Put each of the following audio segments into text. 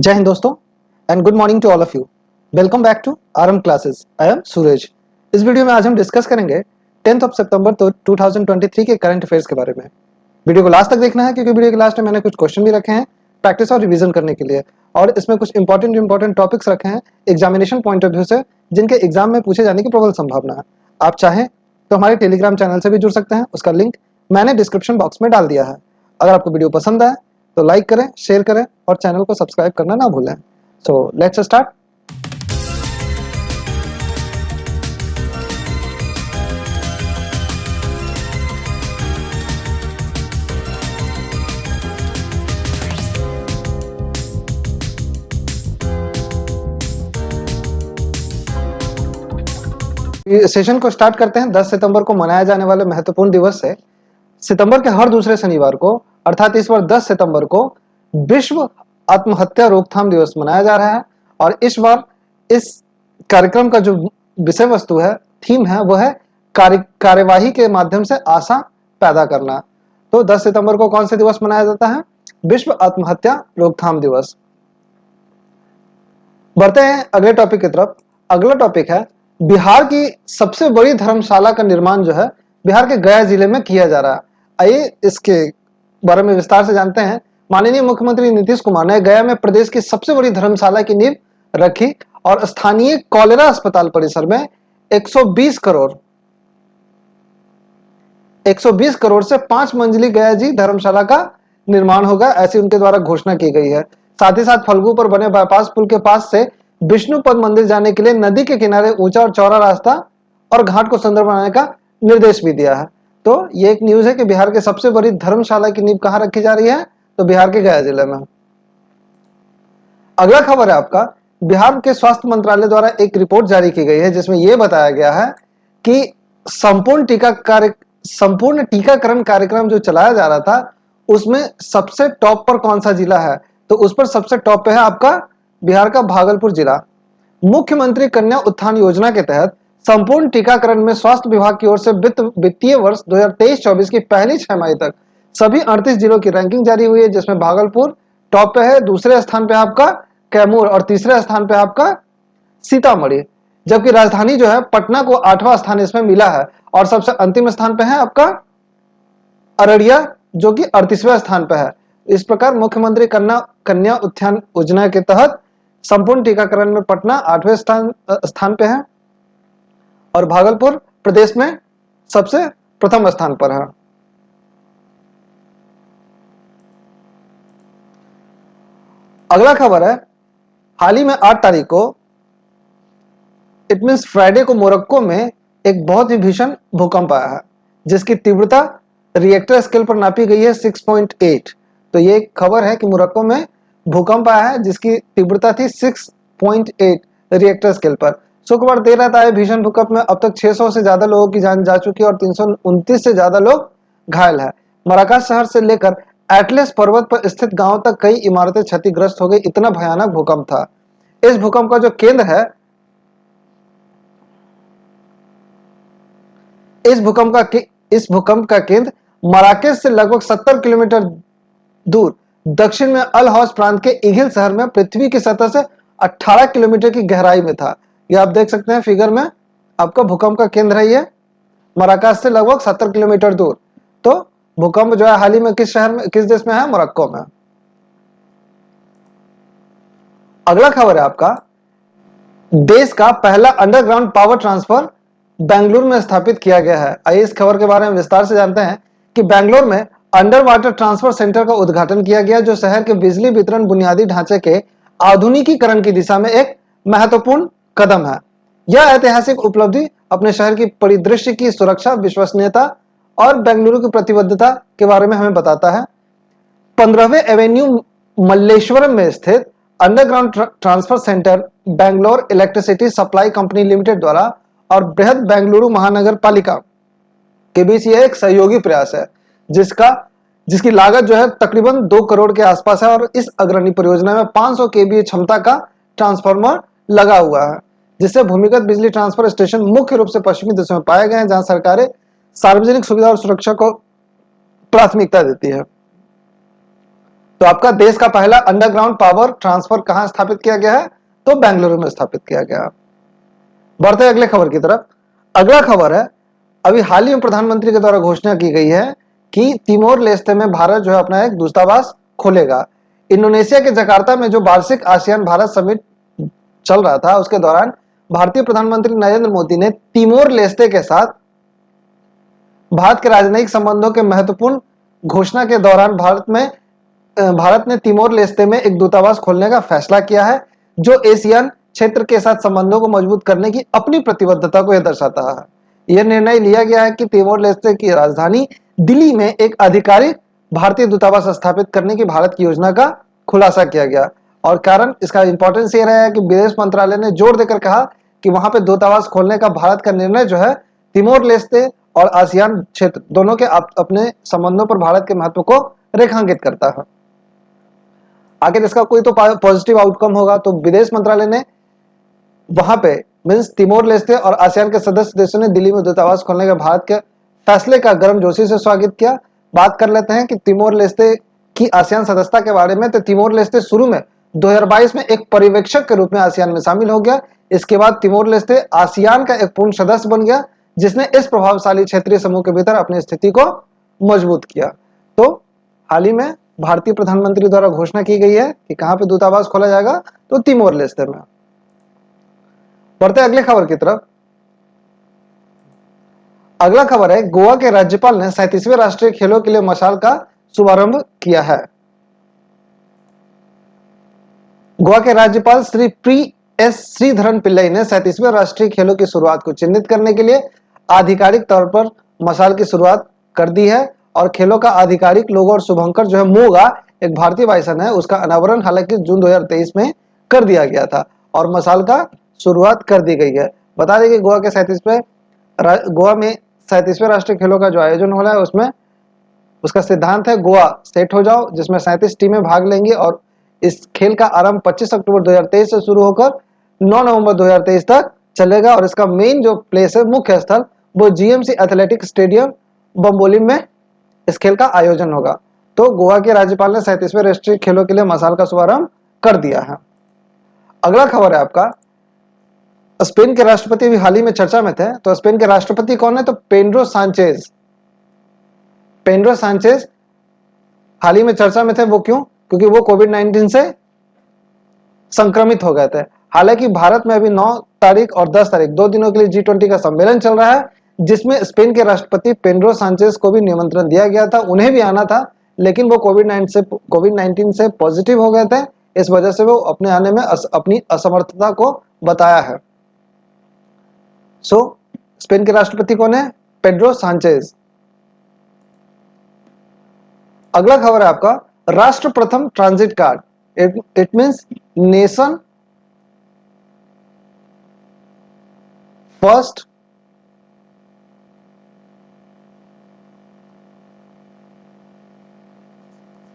जय हिंद दोस्तों and good morning to all of you. Welcome back to RM classes. I am Suraj. इस video में आज हम डिस्कस करेंगे 10th ऑफ सितंबर 2023 के करंट अफेयर्स के बारे में। वीडियो को लास्ट तक देखना है क्योंकि वीडियो के लास्ट में मैंने कुछ क्वेश्चन भी रखे हैं प्रैक्टिस और रिवीजन करने के लिए, और इसमें कुछ इंपॉर्टेंट टॉपिक्स रखे हैं एग्जामिनेशन पॉइंट ऑफ व्यू से, जिनके एग्जाम में पूछे जाने की प्रबल संभावना है। आप चाहें तो हमारे टेलीग्राम चैनल से भी जुड़ सकते हैं, उसका लिंक मैंने डिस्क्रिप्शन बॉक्स में डाल दिया है। अगर आपको वीडियो पसंद आए तो लाइक करें, शेयर करें और चैनल को सब्सक्राइब करना ना भूलें। So let's start. सेशन को स्टार्ट करते हैं 10 सितंबर को मनाया जाने वाले महत्वपूर्ण दिवस से। सितंबर के हर दूसरे शनिवार को अर्थात इस बार 10 सितंबर को विश्व आत्महत्या रोकथाम दिवस मनाया जा रहा है, और इस बार इस कार्यक्रम का जो विषय वस्तु है, थीम है, वो है कार्यवाही के माध्यम से आशा पैदा करना। तो 10 सितंबर को कौन सा दिवस मनाया जाता है? विश्व आत्महत्या रोकथाम दिवस। बढ़ते हैं अगले टॉपिक की तरफ। अगला टॉपिक है बिहार की सबसे बड़ी धर्मशाला का निर्माण जो है बिहार के गया जिले में किया जा रहा है। आइए इसके बारे में विस्तार से जानते हैं। माननीय मुख्यमंत्री नीतीश कुमार ने गया में प्रदेश की सबसे बड़ी धर्मशाला की नींव रखी और स्थानीय कॉलेरा अस्पताल परिसर में 120 करोड़ से 5 मंजिली गया जी धर्मशाला का निर्माण होगा, ऐसी उनके द्वारा घोषणा की गई है। साथ ही साथ फल्गु पर बने बाईपास पुल के पास से विष्णुपद मंदिर जाने के लिए नदी के किनारे ऊंचा और चौड़ा रास्ता और घाट को सुंदर बनाने का निर्देश भी दिया है। तो ये एक न्यूज है कि बिहार के सबसे बड़ी धर्मशाला की नींव कहां रखी जा रही है? तो बिहार के गया जिले में। अगला खबर है आपका, बिहार के स्वास्थ्य मंत्रालय द्वारा एक रिपोर्ट जारी की गई है जिसमें यह बताया गया है कि संपूर्ण टीकाकरण कार्यक्रम जो चलाया जा रहा था उसमें सबसे टॉप पर कौन सा जिला है? तो उस पर सबसे टॉप पे है आपका बिहार का भागलपुर जिला। मुख्यमंत्री कन्या उत्थान योजना के तहत संपूर्ण टीकाकरण में स्वास्थ्य विभाग की ओर से वित्तीय वर्ष 2023-24 की पहली 6 माह तक सभी 38 जिलों की रैंकिंग जारी हुई है, जिसमें भागलपुर टॉप पे है, दूसरे स्थान पे आपका कैमूर और तीसरे स्थान पे आपका सीतामढ़ी, जबकि राजधानी जो है पटना को 8वां स्थान इसमें मिला है, और सबसे अंतिम स्थान पे है आपका अररिया जो कि 38वें स्थान पे है। इस प्रकार मुख्यमंत्री कन्या उत्थान योजना के तहत संपूर्ण टीकाकरण में पटना 8वें स्थान पे है और भागलपुर प्रदेश में सबसे प्रथम स्थान पर है। अगला खबर है, हाल ही में 8 तारीख को इट मींस फ्राइडे को मोरक्को में एक बहुत ही भीषण भूकंप आया है जिसकी तीव्रता रिएक्टर स्केल पर नापी गई है 6.8। तो ये एक खबर है कि मोरक्को में भूकंप आया है जिसकी तीव्रता थी 6.8 रिएक्टर स्केल पर। शुक्रवार देर रात आए भीषण भूकंप में अब तक 600 से ज्यादा लोगों की जान जा चुकी है और 329 से ज्यादा लोग घायल है। मराकश शहर से लेकर एटलस पर्वत पर स्थित गांव तक कई इमारतें क्षतिग्रस्त हो गई, इतना भयानक भूकंप था। इस भूकंप का जो केंद्र है, इस भूकंप का केंद्र मराकेश से लगभग 70 किलोमीटर दूर दक्षिण में अल हौस प्रांत के इगिल शहर में पृथ्वी की सतह से 18 किलोमीटर की गहराई में था। ये आप देख सकते हैं फिगर में, आपका भूकंप का केंद्र है ये मराकश से लगभग 70 किलोमीटर दूर। तो भूकंप जो है हाल ही में किस शहर में, किस देश में है? मोरक्को में। अगला खबर है आपका, देश का पहला अंडरग्राउंड पावर ट्रांसफर बेंगलुरु में स्थापित किया गया है। आइए इस खबर के बारे में विस्तार से जानते हैं कि बेंगलुरु में अंडर वाटर ट्रांसफर सेंटर का उद्घाटन किया गया जो शहर के बिजली वितरण बुनियादी ढांचे के आधुनिकीकरण की दिशा में एक महत्वपूर्ण कदम है। यह ऐतिहासिक उपलब्धि अपने शहर की परिदृश्य की सुरक्षा, विश्वसनीयता और बेंगलुरु की प्रतिबद्धता के बारे में हमें बताता है। 15वें एवेन्यू मल्लेश्वरम में स्थित underground transfer centre Bangalore electricity supply company limited द्वारा और बृहद बेंगलुरु महानगर पालिका के बीच यह एक सहयोगी प्रयास है जिसकी लागत जो है तकरीबन 2 करोड़ के आसपास है, और इस अग्रणी परियोजना में 500 केवीए क्षमता का ट्रांसफार्मर लगा हुआ है, जिससे भूमिगत बिजली ट्रांसफर स्टेशन मुख्य रूप से पश्चिमी देशों में पाए गए हैं जहां सरकारें सार्वजनिक सुविधा और सुरक्षा को प्राथमिकता देती है। तो आपका देश का पहला अंडरग्राउंड पावर ट्रांसफर कहां स्थापित किया गया है? तो बेंगलुरु में स्थापित किया गया। बढ़ते अगले खबर की तरफ। अगला खबर है, अभी हाल ही में प्रधानमंत्री के द्वारा घोषणा की गई है कि तिमोर लेस्ते में भारत जो है अपना एक दूतावास खोलेगा। इंडोनेशिया के जकार्ता में जो वार्षिक आसियान भारत समिट चल रहा था, उसके दौरान भारतीय प्रधानमंत्री नरेंद्र मोदी ने तिमोर लेस्ते के साथ भारत के राजनयिक संबंधों के महत्वपूर्ण घोषणा के दौरान भारत ने तिमोर लेस्ते में एक दूतावास खोलने का फैसला किया है, जो एशियन क्षेत्र के साथ संबंधों को मजबूत करने की अपनी प्रतिबद्धता को यह दर्शाता है। यह निर्णय लिया गया है कि तिमोर लेस्ते की राजधानी दिल्ली में एक आधिकारिक भारतीय दूतावास स्थापित करने की भारत की योजना का खुलासा किया गया। और कारण इसका इंपॉर्टेंस ये रहा है कि विदेश मंत्रालय ने जोर देकर कहा कि वहां पे दूतावास खोलने का भारत का निर्णय जो है तिमोर लेस्ते और आसियान क्षेत्र दोनों के अपने संबंधों पर भारत के महत्व को रेखांकित करता है। आखिर इसका कोई तो पॉजिटिव आउटकम होगा। तो विदेश मंत्रालय ने वहां पे मींस तिमोर लेस्ते और आसियान के सदस्य देशों ने दिल्ली में दूतावास खोलने के भारत के फैसले का गर्मजोशी से स्वागत किया। बात कर लेते हैं कि तिमोर लेस्ते की आसियान सदस्यता के बारे में। तो तिमोर लेस्ते शुरू में 2022 में एक पर्यवेक्षक के रूप में आसियान में शामिल हो गया। इसके बाद तिमोर लेस्ते आसियान का एक पूर्ण सदस्य बन गया, जिसने इस प्रभावशाली क्षेत्रीय समूह के भीतर अपनी स्थिति को मजबूत किया। तो हाल ही में भारतीय प्रधानमंत्री द्वारा घोषणा की गई है कि कहां पे दूतावास खोला जाएगा? तो तिमोर लेस्ते में। बढ़ते अगले खबर की तरफ। अगला खबर है, गोवा के राज्यपाल ने 37वें राष्ट्रीय खेलों के लिए मशाल का शुभारंभ किया है। गोवा के राज्यपाल श्री प्री एस श्रीधरन पिल्लई ने 37वें राष्ट्रीय खेलों की शुरुआत को चिन्हित करने के लिए आधिकारिक तौर पर मशाल की शुरुआत कर दी है। और खेलों का आधिकारिक लोगो और शुभंकर जो है मूगा, एक भारतीय वायुसेन है, उसका अनावरण हालांकि जून 2023 में कर दिया गया था और मशाल का शुरुआत कर दी गई है। बता दें कि गोवा में 37वें राष्ट्रीय खेलों का जो आयोजन हो रहा है उसमें उसका सिद्धांत है गोवा सेट हो जाओ, जिसमें 37 टीमें भाग लेंगी। और इस खेल का आरंभ 25 अक्टूबर 2023 से शुरू होकर 9 नवंबर 2023 तक चलेगा। और इसका मेन जो प्लेस है, मुख्य स्थल, वो जीएमसी एथलेटिक स्टेडियम बम्बोली में इस खेल का आयोजन होगा। तो गोवा के राज्यपाल ने 37वें राष्ट्रीय खेलों के लिए मशाल का शुभारंभ कर दिया है। अगला खबर है आपका, स्पेन के राष्ट्रपति भी हाल ही में चर्चा में थे। तो स्पेन के राष्ट्रपति कौन है? तो पेड्रो सांचेज। पेड्रो सांचेज हाल ही में चर्चा में थे। वो क्यों? क्योंकि वो कोविड-19 से संक्रमित हो गए थे। हालांकि भारत में अभी 9 तारीख और 10 तारीख 2 दिनों के लिए G20 का सम्मेलन चल रहा है, जिसमें स्पेन के राष्ट्रपति पेड्रो सांचेज को भी निमंत्रण दिया गया था। उन्हें भी आना था, लेकिन वो कोविड-19 से पॉजिटिव हो गए थे। इस वजह से वो अपने आने में अपनी असमर्थता को बताया है। स्पेन के राष्ट्रपति कौन है? Pedro Sanchez. अगला खबर है आपका, राष्ट्र प्रथम transit card. It means nation first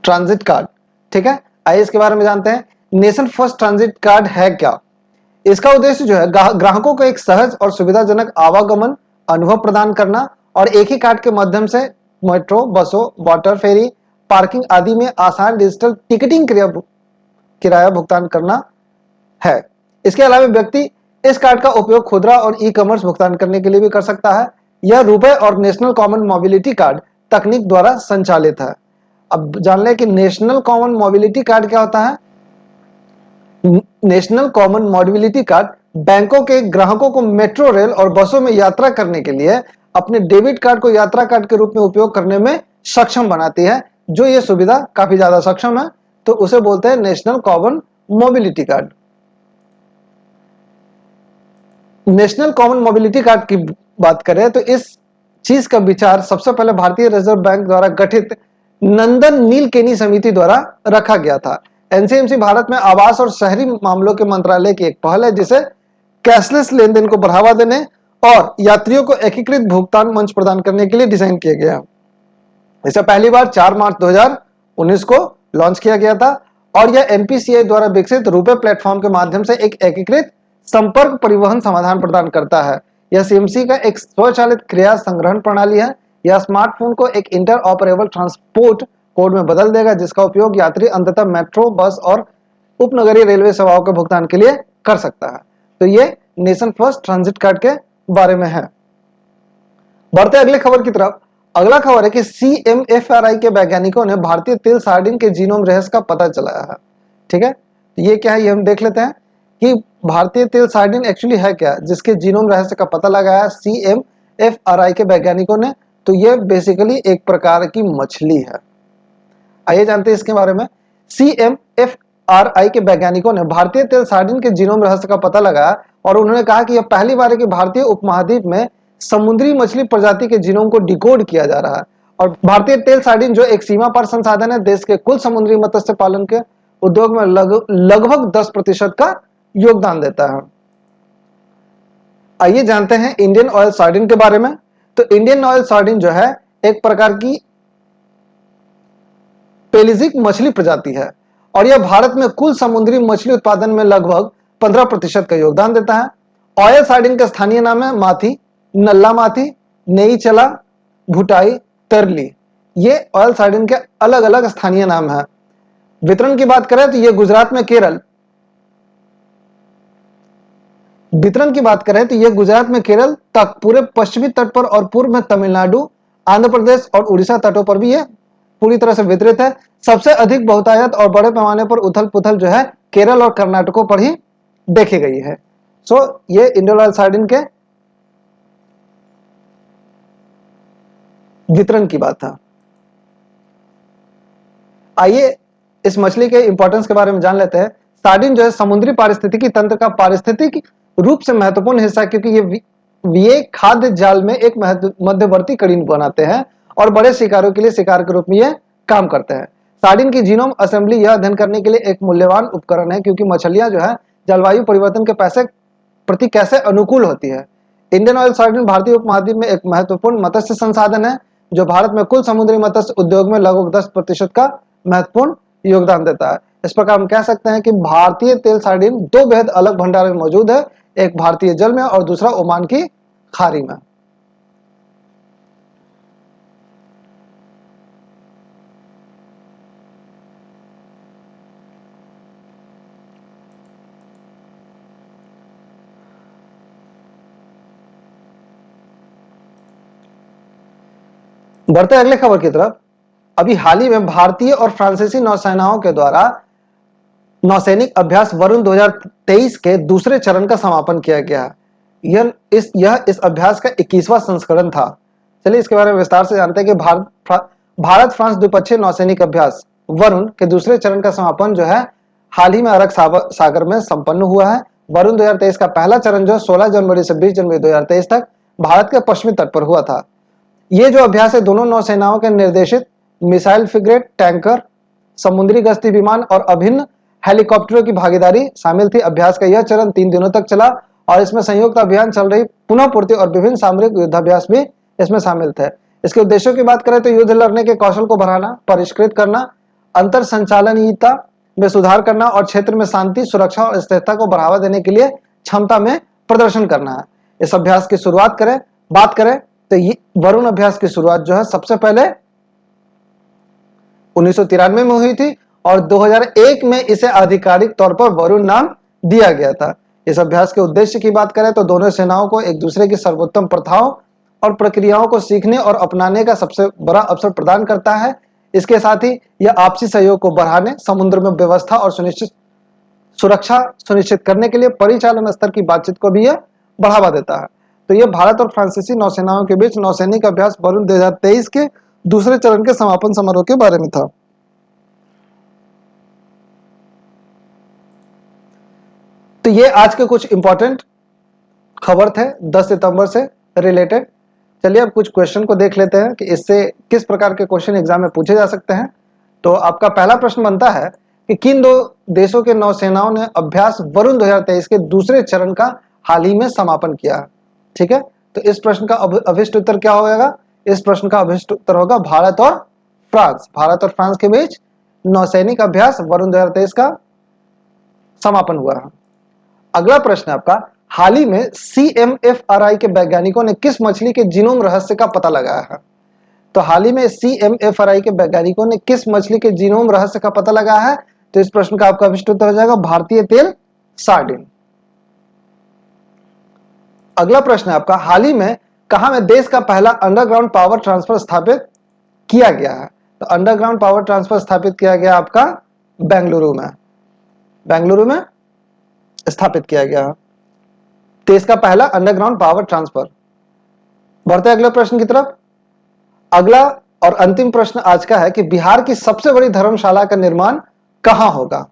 transit card. ठीक है, आइए इसके बारे में जानते हैं। नेशन फर्स्ट ट्रांजिट कार्ड है क्या? इसका उद्देश्य जो है ग्राहकों को एक सहज और सुविधाजनक आवागमन अनुभव प्रदान करना और एक ही कार्ड के माध्यम से मेट्रो, बसों, वाटर फेरी, पार्किंग आदि में आसान डिजिटल टिकटिंग किराया भुगतान करना है। इसके अलावा व्यक्ति इस कार्ड का उपयोग खुदरा और ई कॉमर्स भुगतान करने के लिए भी कर सकता है। यह रुपए और नेशनल कॉमन मोबिलिटी कार्ड तकनीक द्वारा संचालित है। अब जान लें कि नेशनल कॉमन मोबिलिटी कार्ड क्या होता है। नेशनल कॉमन मोबिलिटी कार्ड बैंकों के ग्राहकों को मेट्रो, रेल और बसों में यात्रा करने के लिए अपने डेबिट कार्ड को यात्रा कार्ड के रूप में उपयोग करने में सक्षम बनाती है। जो ये सुविधा काफी ज्यादा सक्षम है, तो उसे बोलते हैं national common mobility card. National common mobility card की बात करें तो इस चीज का विचार सबसे पहले भारतीय रिजर्व बैंक द्वारा गठित नंदन नीलकेनी समिति द्वारा रखा गया था। एनसीएमसी भारत में आवास और शहरी मामलों के मंत्रालय की एक पहल है, जिसे कैशलेस लेन देन को बढ़ावा देने और यात्रियों को एकीकृत भुगतान मंच प्रदान करने के लिए डिजाइन किया गया। इसे पहली बार 4 मार्च 2019 को लॉन्च किया गया था और यह एनपीसीआई द्वारा विकसित रुपे प्लेटफॉर्म के माध्यम से एक एकीकृत संपर्क परिवहन समाधान प्रदान करता है। यह सीएमसी का एक स्वचालित क्रिया संग्रहण प्रणाली है। यह स्मार्टफोन को एक इंटर ऑपरेबल ट्रांसपोर्ट कोड में बदल देगा, जिसका उपयोग यात्री अंततः मेट्रो, बस और उपनगरीय रेलवे सेवाओं के भुगतान के लिए कर सकता है। तो ये नेशन फर्स्ट ट्रांजिट कार्ड के बारे में है। बढ़ते अगले खबर की तरफ। अगला खबर है कि CMFRI के वैज्ञानिकों ने भारतीय तिल सार्डिन के जीनोम रहस्य का पता चलाया है। ठीक है, तो ये क्या है ये हम देख लेते हैं कि भारतीय तिल सार्डिन एक्चुअली है क्या, जिसके जीनोम रहस्य का पता लगाया CMFRI के वैज्ञानिकों ने। तो ये बेसिकली एक प्रकार की मछली है। आइए जानते हैं इसके बारे में। CMFRI के वैज्ञानिकों ने भारतीय तिल सार्डिन के जीनोम रहस्य का पता लगाया और उन्होंने कहा कि यह पहली बार है कि भारतीय उपमहाद्वीप में समुद्री मछली प्रजाति के जीनोम को डिकोड किया जा रहा है। और भारतीय तेल सार्डिन जो एक सीमा पार संसाधन है, देश के कुल समुद्री मत्स्य पालन के उद्योग में लगभग 10% का योगदान देता है। आइए जानते हैं इंडियन ऑयल सार्डिन के बारे में। तो इंडियन ऑयल सार्डिन जो है एक प्रकार की पेलिजिक मछली प्रजाति है और यह भारत में कुल समुद्री मछली उत्पादन में लगभग 15% का योगदान देता है। ऑयल सार्डिन का स्थानीय नाम है माथी, नल्ला माथी, नेईचला, भुटाई, तरली। ये ऑयल सार्डिन के अलग अलग स्थानीय नाम है। वितरण की बात करें तो ये गुजरात में केरल तक पूरे पश्चिमी तट पर और पूर्व में तमिलनाडु, आंध्र प्रदेश और उड़ीसा तटों पर भी ये पूरी तरह से वितरित है। सबसे अधिक बहुतायत और बड़े पैमाने पर उथल पुथल जो है केरल और कर्नाटकों पर ही देखी गई है। ये इंडियन ऑयल सार्डिन के वितरण की बात था। आइए इस मछली के इंपॉर्टेंस के बारे में जान लेते हैं। सार्डिन जो है समुद्री पारिस्थितिकी तंत्र का पारिस्थितिक रूप से महत्वपूर्ण हिस्सा, क्योंकि ये खाद्य जाल में एक मध्यवर्ती कड़ी बनाते हैं और बड़े शिकारों के लिए शिकार के रूप में ये काम करते हैं। सार्डिन की जीनोम असेंबली यह अध्ययन करने के लिए एक मूल्यवान उपकरण है, क्योंकि मछलियां जो है जलवायु परिवर्तन के प्रति कैसे अनुकूल होती है। इंडियन ऑयल सार्डिन भारतीय उपमहाद्वीप में एक महत्वपूर्ण मत्स्य संसाधन है, जो भारत में कुल समुद्री मत्स्य उद्योग में लगभग 10% का महत्वपूर्ण योगदान देता है। इस प्रकार हम कह सकते हैं कि भारतीय तेल सार्डिन दो बेहद अलग भंडार में मौजूद है, एक भारतीय जल में और दूसरा ओमान की खाड़ी में। बढ़ते अगले खबर की तरफ। अभी हाल ही में भारतीय और फ्रांसीसी नौसेनाओं के द्वारा नौसैनिक अभ्यास वरुण 2023 के दूसरे चरण का समापन किया गया। यह इस अभ्यास का 21वां संस्करण था। चलिए इसके बारे में विस्तार से जानते हैं कि भारत फ्रांस द्विपक्षीय नौसैनिक अभ्यास वरुण के दूसरे चरण का समापन जो है हाल ही में अरब सागर में संपन्न हुआ है। वरुण 2023 का पहला चरण जो 16 जनवरी से 20 जनवरी 2023 तक भारत के पश्चिमी तट पर हुआ था। ये जो अभ्यास है दोनों नौसेनाओं के निर्देशित मिसाइल फ्रिगेट, टैंकर, समुद्री गश्ती विमान और अभिन्न हेलीकॉप्टरों की भागीदारी शामिल थी। अभ्यास का यह चरण 3 दिनों तक चला और इसमें संयुक्त अभियान चल रही पुनः पूर्ति और विभिन्न सामरिक युद्धाभ्यास भी इसमें शामिल थे। इसके उद्देश्यों की बात करें तो युद्ध लड़ने के कौशल को बढ़ाना, परिष्कृत करना, अंतर संचालनीयता में सुधार करना और क्षेत्र में शांति, सुरक्षा और स्थिरता को बढ़ावा देने के लिए क्षमता में प्रदर्शन करना है। इस अभ्यास की बात करें तो वरुण अभ्यास की शुरुआत जो है सबसे पहले 1993 में हुई थी और 2001 में इसे आधिकारिक तौर पर वरुण नाम दिया गया था। इस अभ्यास के उद्देश्य की बात करें तो दोनों सेनाओं को एक दूसरे की सर्वोत्तम प्रथाओं और प्रक्रियाओं को सीखने और अपनाने का सबसे बड़ा अवसर प्रदान करता है। इसके साथ ही यह आपसी सहयोग को बढ़ाने, समुद्र में व्यवस्था और सुरक्षा सुनिश्चित करने के लिए परिचालन स्तर की बातचीत को भी यह बढ़ावा देता है। तो यह भारत और फ्रांसीसी नौसेनाओं के बीच नौसैनिक अभ्यास वरुण 2023 के दूसरे चरण के समापन समारोह के बारे में था। तो ये आज के कुछ इंपॉर्टेंट खबर थे 10 सितंबर से रिलेटेड। चलिए अब कुछ क्वेश्चन को देख लेते हैं कि इससे किस प्रकार के क्वेश्चन एग्जाम में पूछे जा सकते हैं। तो आपका पहला प्रश्न बनता है कि किन दो देशों के नौसेनाओं ने अभ्यास वरुण 2023 के दूसरे चरण का हाल ही में समापन किया। ठीक है, तो इस प्रश्न का अभिष्ट उत्तर क्या होगा? इस प्रश्न का अभिष्ट उत्तर होगा भारत और फ्रांस। भारत और फ्रांस के बीच नौसैनिक अभ्यास वरुण 2023 का समापन हुआ है। अगला प्रश्न आपका, हाल ही में CMFRI के वैज्ञानिकों ने किस मछली के जीनोम रहस्य का पता लगाया है? तो हाल ही में CMFRI के वैज्ञानिकों ने किस मछली के जीनोम रहस्य का पता लगाया है? तो इस प्रश्न का आपका विशिष्ट उत्तर हो जाएगा भारतीय तेल सार्डिन। अगला प्रश्न है आपका, हाल ही में कहां में देश का पहला अंडरग्राउंड पावर ट्रांसफर स्थापित किया गया है? तो अंडरग्राउंड पावर ट्रांसफर स्थापित किया गया आपका बेंगलुरु में, बेंगलुरु में स्थापित किया गया देश का पहला अंडरग्राउंड पावर ट्रांसफर। बढ़ते अगले प्रश्न की तरफ। अगला और अंतिम प्रश्न आज का है कि बिहार की सबसे बड़ी धर्मशाला का निर्माण कहां होगा?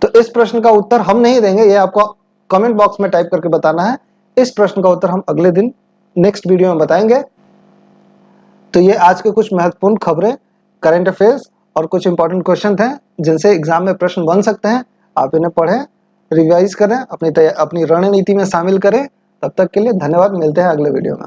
तो इस प्रश्न का उत्तर हम नहीं देंगे, ये आपको कमेंट बॉक्स में टाइप करके बताना है। इस प्रश्न का उत्तर हम अगले दिन नेक्स्ट वीडियो में बताएंगे। तो ये आज के कुछ महत्वपूर्ण खबरें, करंट अफेयर्स और कुछ इंपॉर्टेंट क्वेश्चन थे जिनसे एग्जाम में प्रश्न बन सकते हैं। आप इन्हें पढ़ें, रिवाइज करें, अपनी रणनीति में शामिल करें। तब तक के लिए धन्यवाद, मिलते हैं अगले वीडियो में।